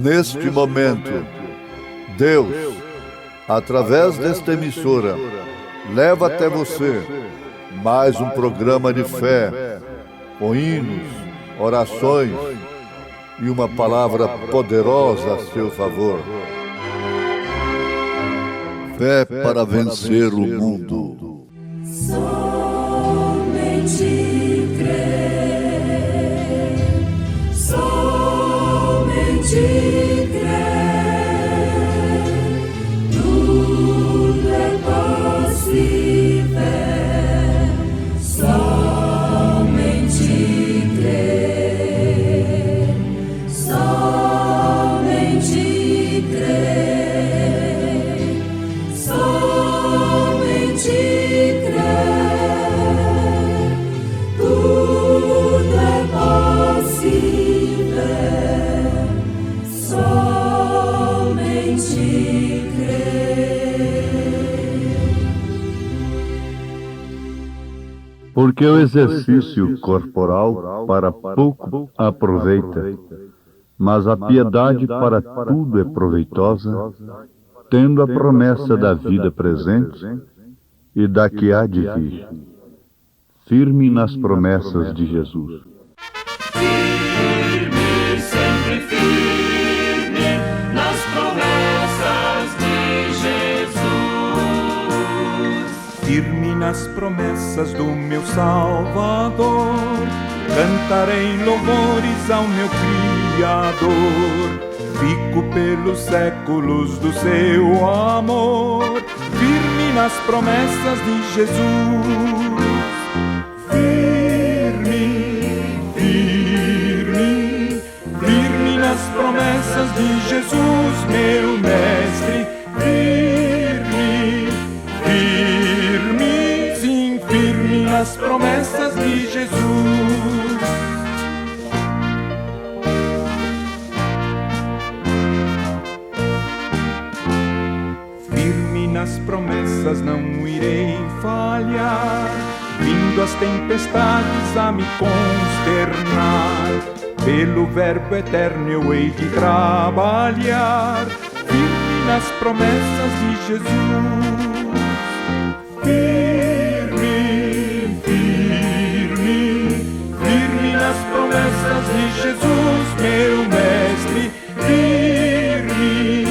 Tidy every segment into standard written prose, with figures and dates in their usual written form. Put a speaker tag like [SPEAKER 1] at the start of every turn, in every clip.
[SPEAKER 1] Neste momento, Deus, através desta emissora, leva até você mais um programa de fé, com hinos, orações e uma palavra poderosa a seu favor. Fé para vencer o mundo.
[SPEAKER 2] Somente crer, somente crer, tudo é possível, somente crer, somente crer, somente crer, tudo é possível, somente crer.
[SPEAKER 3] Porque o exercício corporal para pouco aproveita, mas a piedade para tudo é proveitosa, tendo a promessa da vida presente e da que há de vir. Firme nas promessas de Jesus.
[SPEAKER 2] Firme, sempre firme nas promessas de Jesus.
[SPEAKER 4] Firme nas promessas do meu Salvador, cantarei louvores ao meu Criador. Fico pelos séculos do seu amor, firme nas promessas de Jesus. Firme, firme, firme nas promessas de Jesus, meu Mestre. Firme, firme, sim, firme nas promessas de Jesus. Firme nas promessas não irei falhar, vindo as tempestades a me consternar, pelo verbo eterno eu hei de trabalhar, firme nas promessas de Jesus. Firme, firme, firme nas promessas de Jesus, meu Mestre. Firme,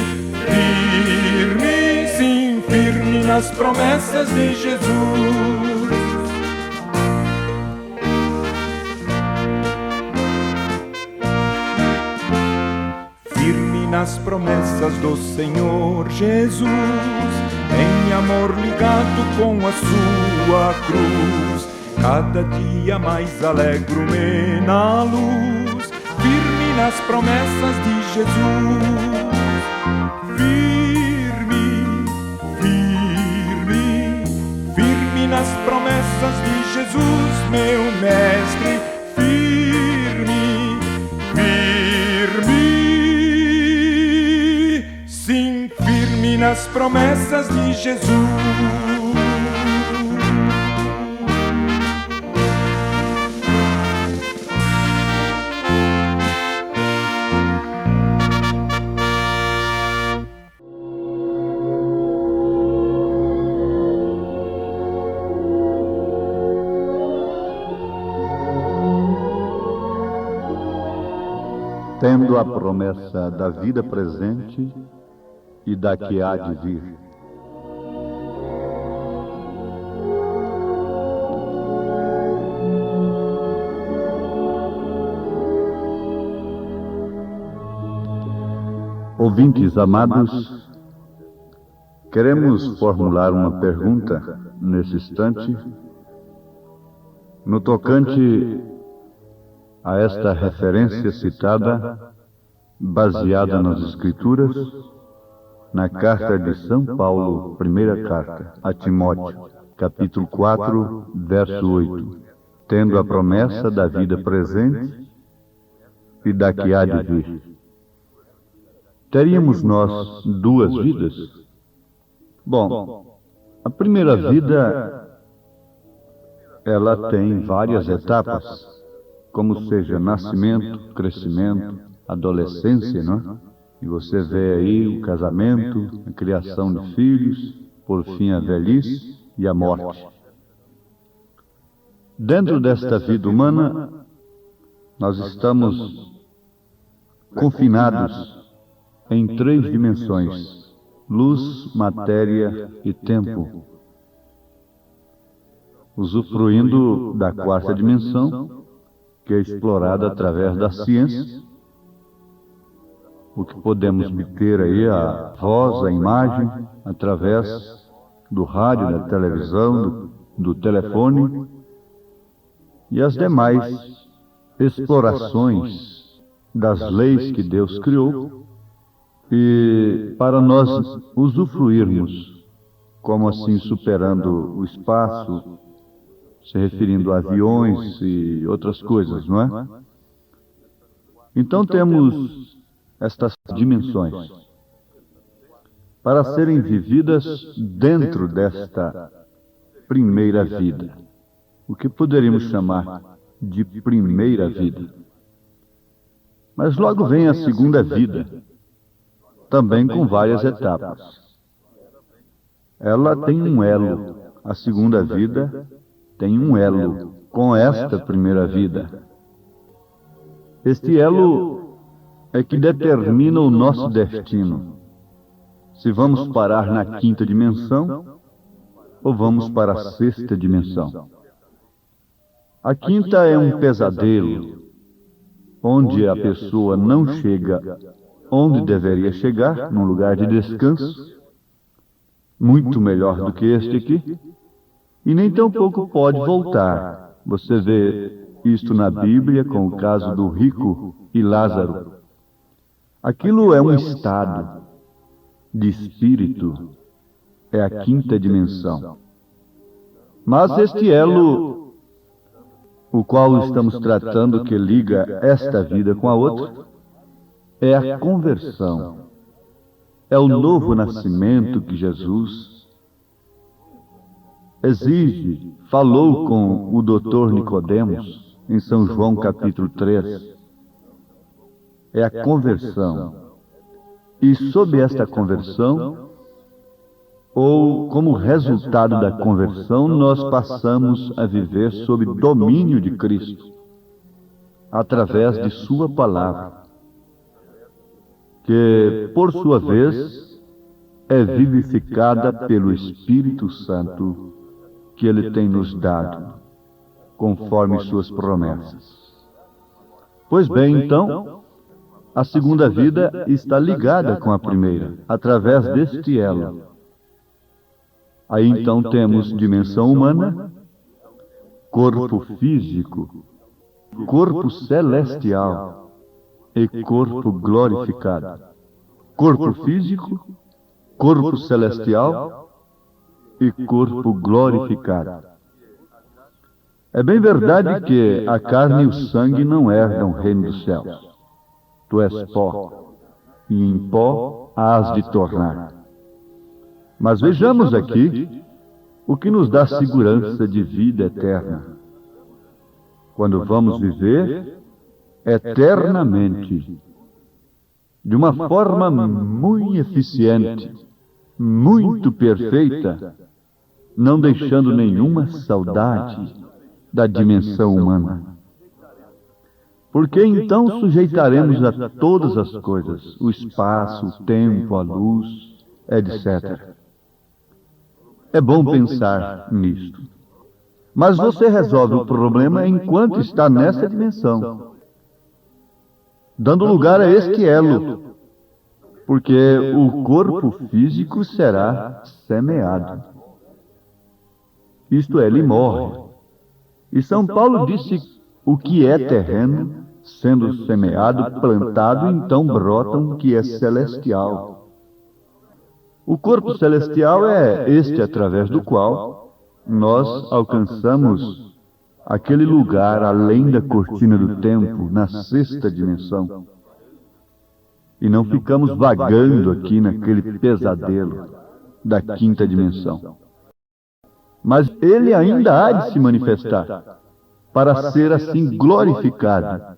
[SPEAKER 4] firme, sim, firme nas promessas de Jesus. Firme nas promessas do Senhor Jesus, em amor ligado com a sua cruz, cada dia mais alegro-me na luz, firme nas promessas de Jesus. Firme, firme, firme nas promessas de Jesus, meu Mestre. Firme, firme, sim, firme nas promessas de Jesus.
[SPEAKER 3] Tendo a promessa da vida presente e da que há de vir. Ouvintes amados, queremos formular uma pergunta nesse instante, no tocante a esta referência citada, baseada nas Escrituras, na carta de São Paulo, primeira carta a Timóteo, capítulo 4, verso 8, tendo a promessa da vida presente e da que há de vir. Teríamos nós duas vidas? Bom, a primeira vida, ela tem várias etapas, como seja nascimento, crescimento, adolescência, não é? E você vê aí o casamento, a criação de filhos, por fim a velhice e a morte. Dentro desta vida humana, nós estamos confinados em 3 dimensões: luz, matéria e tempo, usufruindo da 4ª dimensão, que é explorada através da ciência. O que podemos obter aí, a voz, a imagem, através do rádio, da televisão, do telefone e as demais explorações das leis que Deus criou, e para nós usufruirmos, como assim superando o espaço, se referindo a aviões e outras coisas, não é? Então temos estas dimensões para serem vividas dentro desta primeira vida, o que poderíamos chamar de primeira vida. Mas logo vem a segunda vida, também com várias etapas. Ela tem um elo, a segunda vida tem um elo com esta primeira vida. Este elo é que determina o nosso destino. Se vamos parar na 5ª dimensão ou vamos para a 6ª dimensão. A 5ª é um pesadelo, onde a pessoa não chega onde deveria chegar, num lugar de descanso, muito melhor do que este aqui, e nem tampouco pode voltar. Você vê isto na Bíblia com o caso do rico e Lázaro. Aquilo é um estado de espírito, é a 5ª dimensão. Mas este elo, o qual estamos tratando, que liga esta vida com a outra, é a conversão. É o novo nascimento que Jesus exige, falou com o doutor Nicodemos, em São João capítulo 3. É a conversão. E sob esta conversão, ou como resultado da conversão, nós passamos a viver sob domínio de Cristo, através de sua palavra, que, por sua vez, é vivificada pelo Espírito Santo que Ele tem nos dado, conforme suas promessas. Pois bem, então, a segunda vida está ligada com a primeira, através deste elo. Aí então temos dimensão humana, corpo físico, corpo celestial e corpo glorificado. Corpo físico, corpo celestial e corpo glorificado. É bem verdade que a carne e o sangue não herdam o reino dos céus. Tu és pó, e em pó hás de tornar. Mas vejamos aqui o que nos dá segurança de vida eterna, quando vamos viver eternamente, de uma forma muito eficiente, muito perfeita, não deixando nenhuma saudade da dimensão humana. Porque então sujeitaremos a todas as coisas, o espaço, o tempo, a luz, etc. É bom pensar nisto. Mas você resolve o problema enquanto está nessa dimensão, dando lugar a este elo, porque o corpo físico será semeado. Isto é, ele morre. E São Paulo disse: o que é terreno, sendo semeado, plantado, então brota o que é celestial. O corpo celestial é este através do qual nós alcançamos aquele lugar além da cortina do tempo, na 6ª dimensão. E não ficamos vagando aqui naquele pesadelo da 5ª dimensão. Mas ele ainda há de se manifestar, para ser assim glorificado.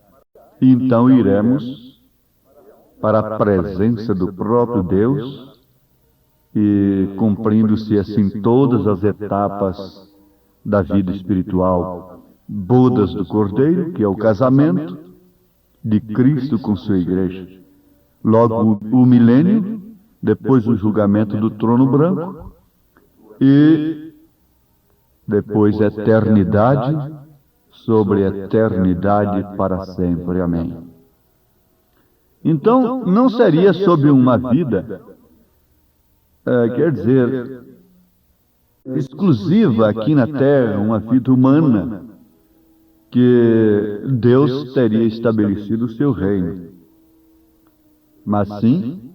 [SPEAKER 3] E então iremos para a presença do próprio Deus e cumprindo-se assim todas as etapas da vida espiritual. Bodas do Cordeiro, que é o casamento de Cristo com sua igreja. Logo o milênio, depois o julgamento do trono branco e depois a eternidade sobre a eternidade para sempre. Amém. Então, não seria sob uma vida, quer dizer, exclusiva aqui na Terra, uma vida humana, que Deus teria estabelecido o seu reino, mas sim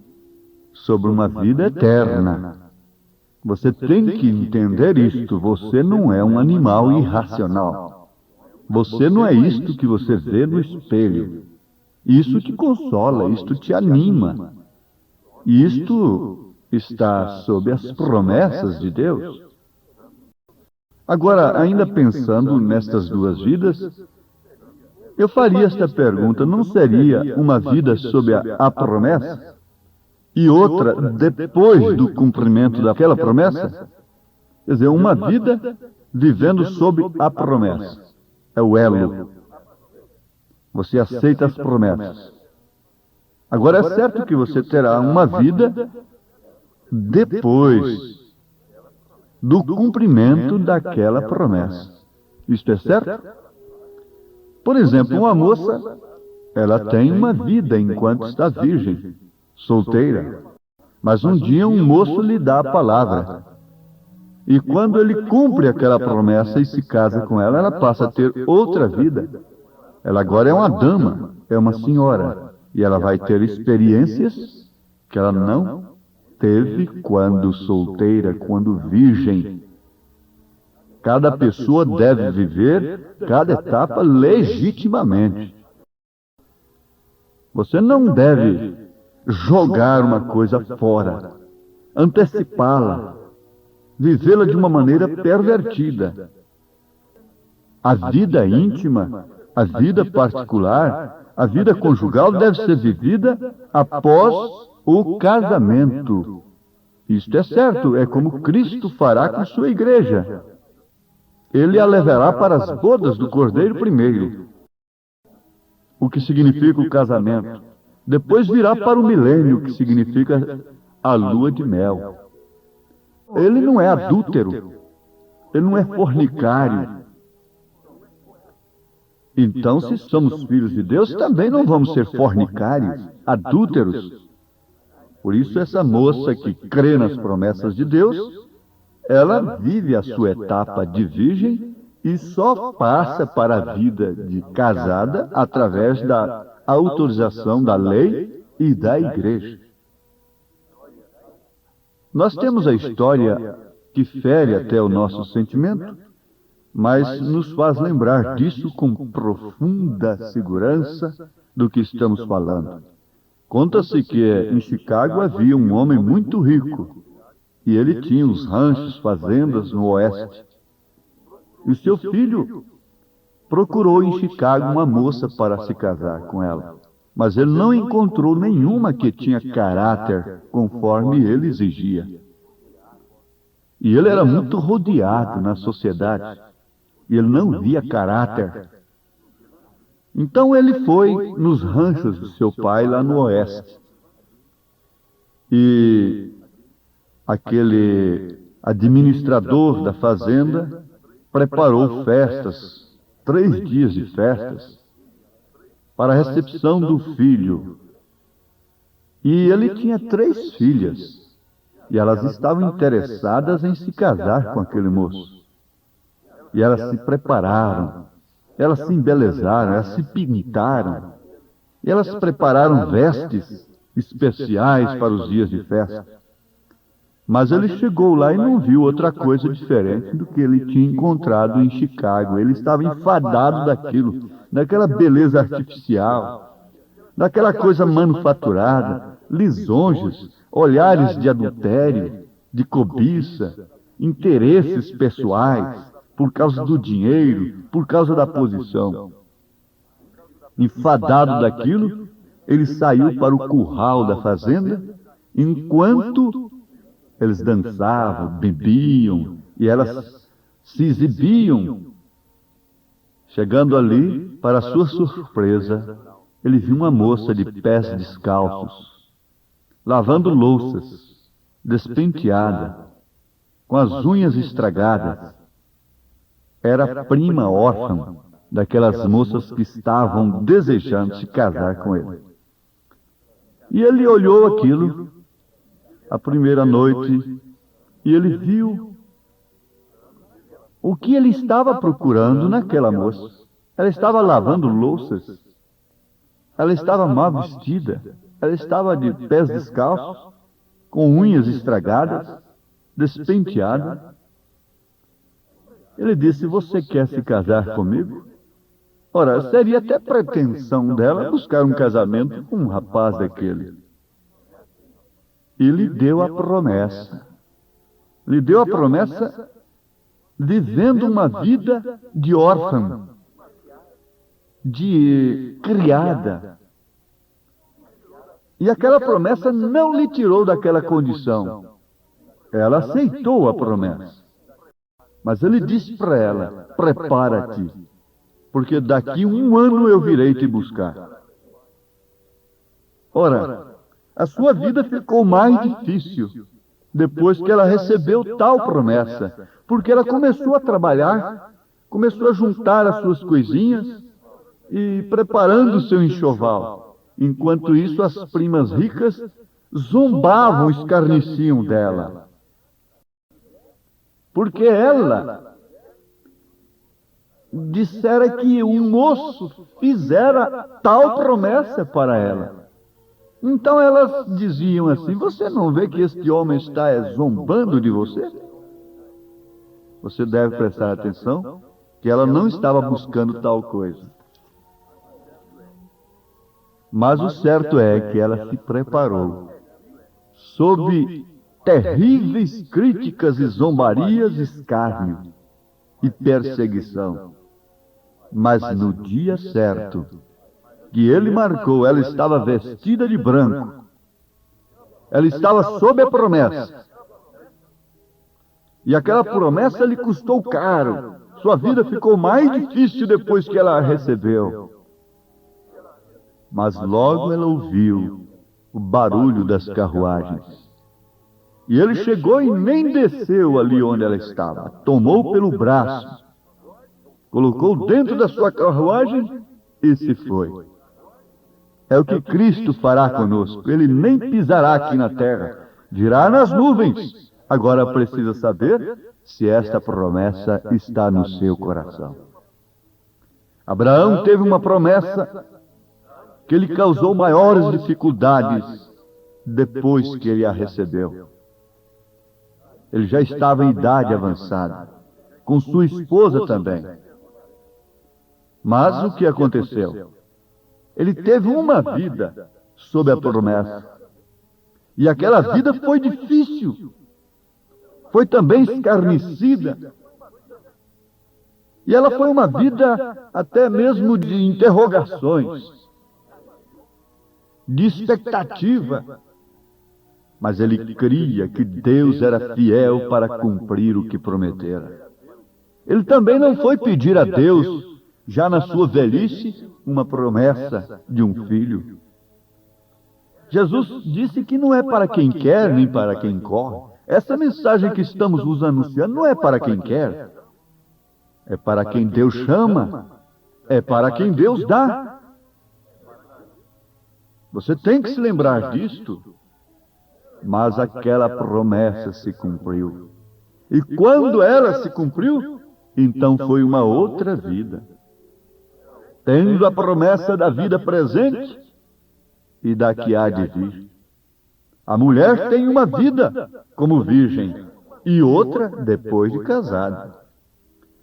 [SPEAKER 3] sobre uma vida eterna. Você tem que entender isto. Você não é um animal irracional. Você não é isto que você vê no espelho. Isso te consola, isto te anima. Isto está sob as promessas de Deus. Agora, ainda pensando nestas duas vidas, eu faria esta pergunta: não seria uma vida sob a promessa e outra depois do cumprimento daquela promessa? Quer dizer, uma vida vivendo sob a promessa. É o elo. Você aceita as promessas. Agora, é certo que você terá uma vida depois do cumprimento daquela promessa. Isto é certo? Por exemplo, uma moça, ela tem uma vida enquanto está virgem, solteira. Mas um dia um moço lhe dá a palavra. E quando ele cumpre aquela promessa e se casa com ela, ela passa a ter outra vida. Ela agora é uma dama, é uma senhora. E ela vai ter experiências que ela não teve quando solteira, quando virgem. Cada pessoa deve viver cada etapa legitimamente. Você não deve jogar uma coisa fora, antecipá-la, vivê-la de uma maneira pervertida. A vida íntima, a vida particular, a vida conjugal deve ser vivida após o casamento. Isto é certo, é como Cristo fará com sua igreja. Ele a levará para as bodas do Cordeiro primeiro, o que significa o casamento. Depois virá para o milênio, que significa a lua de mel. Ele não é adúltero, ele não é fornicário. Então, se somos filhos de Deus, também não vamos ser fornicários, adúlteros. Por isso, essa moça que crê nas promessas de Deus, ela vive a sua etapa de virgem e só passa para a vida de casada através da autorização da lei e da igreja. Nós temos a história que fere até o nosso sentimento, mas nos faz lembrar disso com profunda segurança do que estamos falando. Conta-se que em Chicago havia um homem muito rico, e ele tinha os ranchos, fazendas no oeste. E o seu filho procurou em Chicago uma moça para se casar com ela. Mas ele não encontrou nenhuma que tinha caráter conforme ele exigia. E ele era muito rodeado na sociedade. E ele não via caráter. Então ele foi nos ranchos do seu pai lá no oeste. E aquele administrador da fazenda preparou festas, 3 dias de festas, para a recepção do filho. E ele tinha 3 filhas, e elas estavam interessadas em se casar com aquele moço. E elas se prepararam, elas se embelezaram, elas se pintaram, e elas prepararam vestes especiais para os dias de festa. Mas ele chegou lá e não viu outra coisa diferente do que ele tinha encontrado em Chicago. Ele estava enfadado daquilo, daquela beleza artificial, daquela coisa manufaturada, lisonjas, olhares de adultério, de cobiça, interesses pessoais, por causa do dinheiro, por causa da posição. Enfadado daquilo, ele saiu para o curral da fazenda, enquanto eles dançavam, bebiam e elas se exibiam. Chegando ali, para sua surpresa, ele viu uma moça de pés descalços, lavando louças, despenteada, com as unhas estragadas. Era a prima órfã daquelas moças que estavam desejando se casar com ele. E ele olhou aquilo, a primeira noite, e ele viu o que ele estava procurando naquela moça. Ela estava lavando louças, ela estava mal vestida, ela estava de pés descalços, com unhas estragadas, despenteada. Ele disse: você quer se casar comigo? Ora, seria até pretensão dela buscar um casamento com um rapaz daquele. E lhe deu a promessa. Lhe deu a promessa vivendo uma vida de órfã, de criada. E aquela promessa não lhe tirou daquela condição. Ela aceitou a promessa. Mas ele disse para ela: prepara-te, porque daqui 1 ano eu virei te buscar. Ora, a sua vida ficou mais difícil depois que ela recebeu tal promessa, porque ela começou a trabalhar, começou a juntar as suas coisinhas e preparando o seu enxoval. Enquanto isso, as primas ricas zombavam, escarneciam dela. Porque ela dissera que o moço fizera tal promessa para ela. Então elas diziam assim: você não vê que este homem está zombando de você? Você deve prestar atenção que ela não estava buscando tal coisa. Mas o certo é que ela se preparou, sob terríveis críticas e zombarias, escárnio e perseguição. Mas no dia certo que ele marcou, ela estava vestida de branco. Ela estava sob a promessa. E aquela promessa lhe custou caro. Sua vida ficou mais difícil depois que ela a recebeu. Mas logo ela ouviu o barulho das carruagens. E ele chegou e nem desceu ali onde ela estava. Tomou pelo braço, colocou dentro da sua carruagem e se foi. É o que Cristo fará conosco. Ele nem pisará aqui na terra, virá nas nuvens. Agora precisa saber se esta promessa está no seu coração. Abraão teve uma promessa que lhe causou maiores dificuldades depois que ele a recebeu. Ele já estava em idade avançada, com sua esposa também. Mas o que aconteceu? Ele teve uma vida sob a promessa. E aquela vida foi difícil. Foi também escarnecida. E ela foi uma vida até mesmo de interrogações, de expectativa. Mas ele cria que Deus era fiel para cumprir o que prometera. Ele também não foi pedir a Deus, já na sua velhice, uma promessa de um filho. Jesus disse que não é para quem quer, nem para quem corre. Essa mensagem que estamos vos anunciando não é para quem quer. É para quem Deus chama. É para quem Deus dá. Você tem que se lembrar disto. Mas aquela promessa se cumpriu. E quando ela se cumpriu, então foi uma outra vida. Tendo a promessa da vida presente e da que há de vir. A mulher tem uma vida como virgem e outra depois de casada.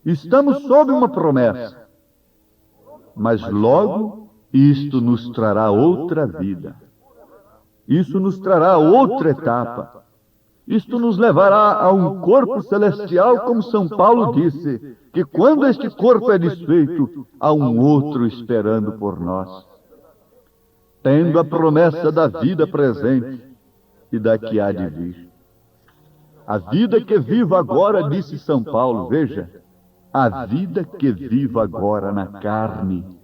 [SPEAKER 3] Estamos sob uma promessa, mas logo isto nos trará outra vida. Isso nos trará outra etapa. Isto nos levará a um corpo celestial, como São Paulo disse, que quando este corpo é desfeito, há um outro esperando por nós. tendo a promessa da vida presente e da que há de vir. A vida que vivo agora, disse São Paulo, veja, a vida que vivo agora na carne.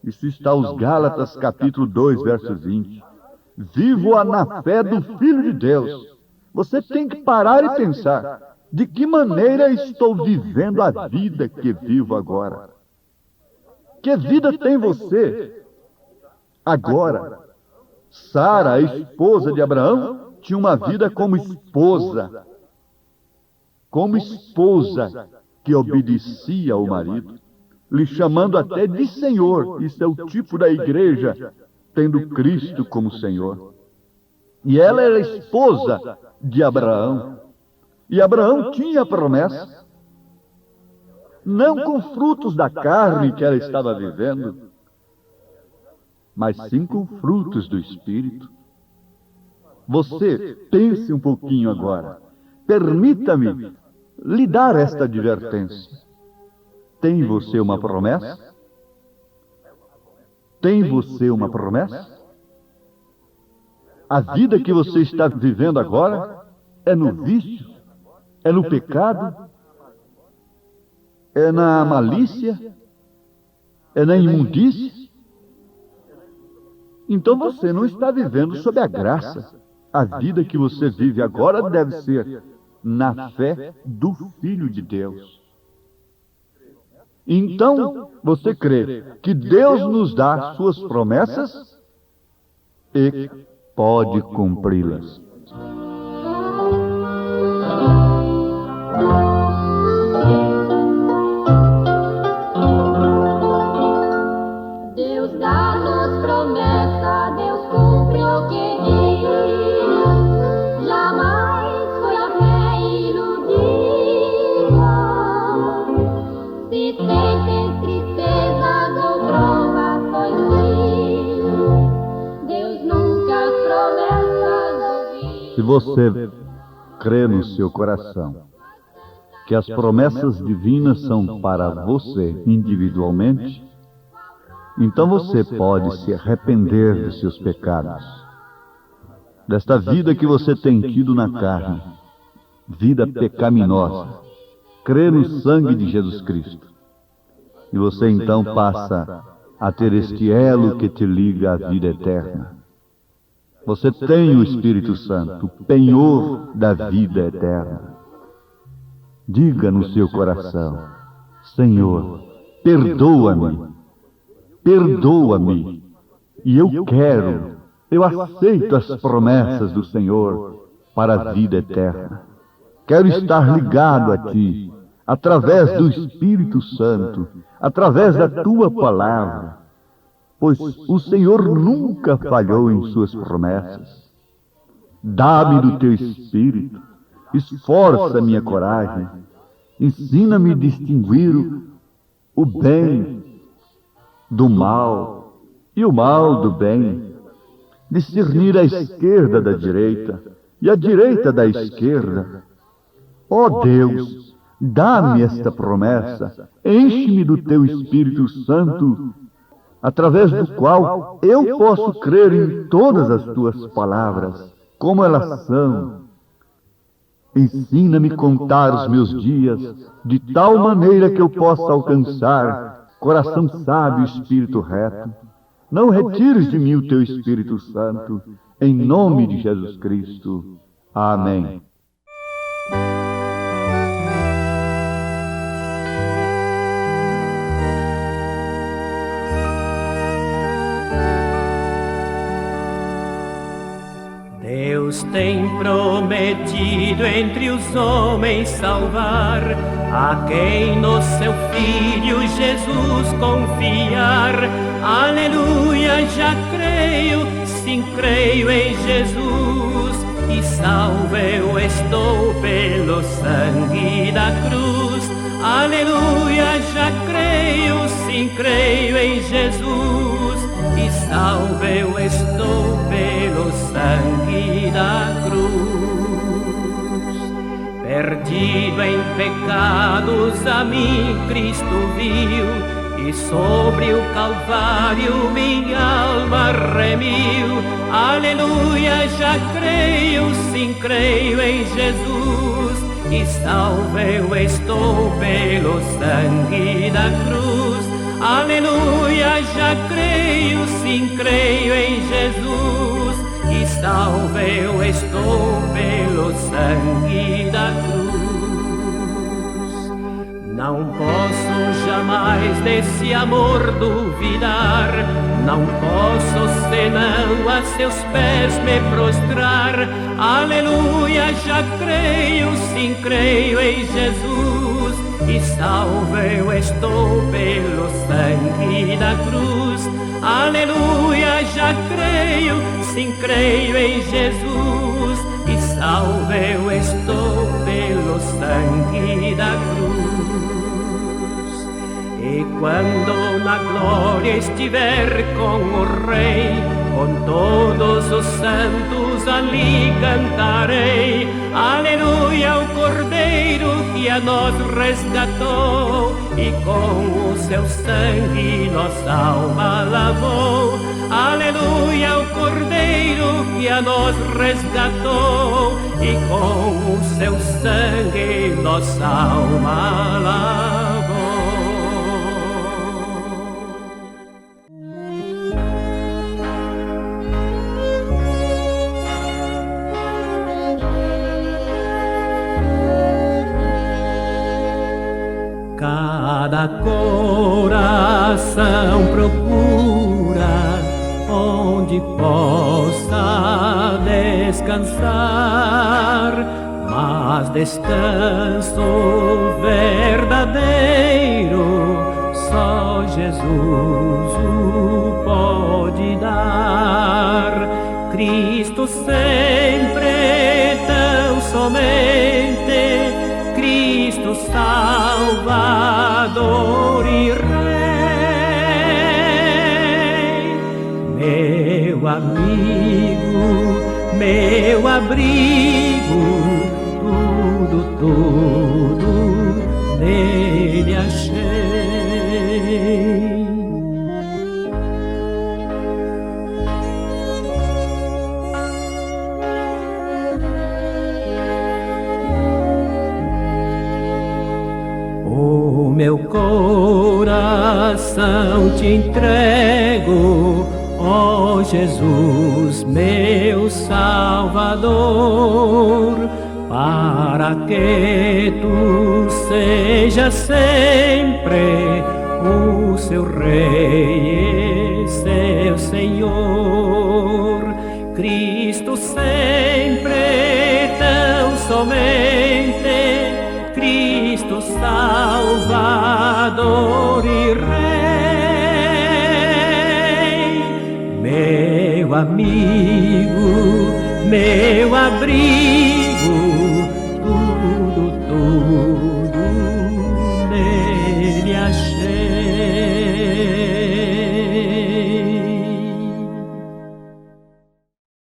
[SPEAKER 3] Isso está aos Gálatas, capítulo 2, verso 20. Vivo-a na fé do Filho de Deus. Você tem que parar e pensar, de que maneira estou vivendo a vida que vivo agora? Que vida tem você agora? Sara, a esposa de Abraão, tinha uma vida como esposa que obedecia ao marido, lhe chamando até de Senhor. Isso é o tipo da igreja, tendo Cristo como Senhor. E ela era esposa de Abraão. E Abraão tinha a promessa, não com frutos da carne que ela estava vivendo, mas sim com frutos do Espírito. Você pense um pouquinho agora. Permita-me lhe dar esta advertência. Tem você uma promessa? Tem você uma promessa? A vida que você está vivendo agora é no vício? É no pecado? É na malícia? É na imundície? Então você não está vivendo sob a graça. A vida que você vive agora deve ser na fé do Filho de Deus. Então, você crê que Deus nos dá suas promessas e pode cumpri-las.
[SPEAKER 5] Deus dá-nos promessa, Deus cumpre o que diz. Jamais foi a fé iludida. Se sentem tristezas ou provações, Deus nunca as promessas ouviu.
[SPEAKER 3] Se você crê no seu coração que as promessas divinas são para você individualmente, então você pode se arrepender de seus pecados, desta vida que você tem tido na carne, vida pecaminosa. Crê no sangue de Jesus Cristo, e você então passa a ter este elo que te liga à vida eterna. Você tem o Espírito Santo, o penhor da vida eterna. Diga no seu coração: Senhor, perdoa-me, perdoa-me, e eu aceito as promessas do Senhor para a vida eterna. Quero estar ligado a Ti, através do Espírito Santo, através da Tua palavra, pois o Senhor nunca falhou em suas promessas. Dá-me do Teu Espírito, esforça minha coragem, ensina-me a distinguir o bem do mal e o mal do bem, discernir a esquerda da direita e a direita da esquerda. Ó Deus, dá-me esta promessa, enche-me do Teu Espírito Santo, através do qual eu posso crer em todas as Tuas palavras, como elas são. Ensina-me a contar os meus dias, de tal maneira que eu possa alcançar coração sábio e espírito reto. Não retires de mim o Teu Espírito Santo, em nome de Jesus Cristo. Amém.
[SPEAKER 2] Deus tem prometido entre os homens salvar a quem no seu Filho Jesus confiar. Aleluia, já creio, sim, creio em Jesus, e salvo eu estou pelo sangue da cruz. Aleluia, já creio, sim, creio em Jesus, e salvo eu estou pelo sangue da cruz. Perdido em pecados a mim Cristo viu, e sobre o Calvário minha alma remiu. Aleluia, já creio, sim creio em Jesus, e salvo eu estou pelo sangue da cruz. Aleluia, já creio, sim creio em Jesus, e salvo eu estou pelo sangue da cruz. Não posso jamais desse amor duvidar, não posso senão a seus pés me prostrar. Aleluia, já creio, sim creio em Jesus, e salvo eu estou pelo sangue da cruz. Aleluia, já creio, sim creio em Jesus, e salvo eu estou pelo sangue da cruz. E quando na glória estiver com o Rei, com todos os santos ali cantarei. Aleluia, o Cordeiro que a nós resgatou, e com o seu sangue nossa alma lavou. Aleluia, o Cordeiro que a nós resgatou, e com o seu sangue nossa alma lavou. Cada coração procura onde possa descansar, mas descanso verdadeiro só Jesus o pode dar. Cristo sempre, tão somente, Cristo Salvador e Rei, meu amigo, meu abrigo, tudo nele achei. Meu coração te entrego, ó Jesus, meu Salvador, para que tu sejas sempre o seu Rei e seu Senhor. Cristo sempre, tão somente, Cristo Salvador e Rei, meu amigo, meu abrigo,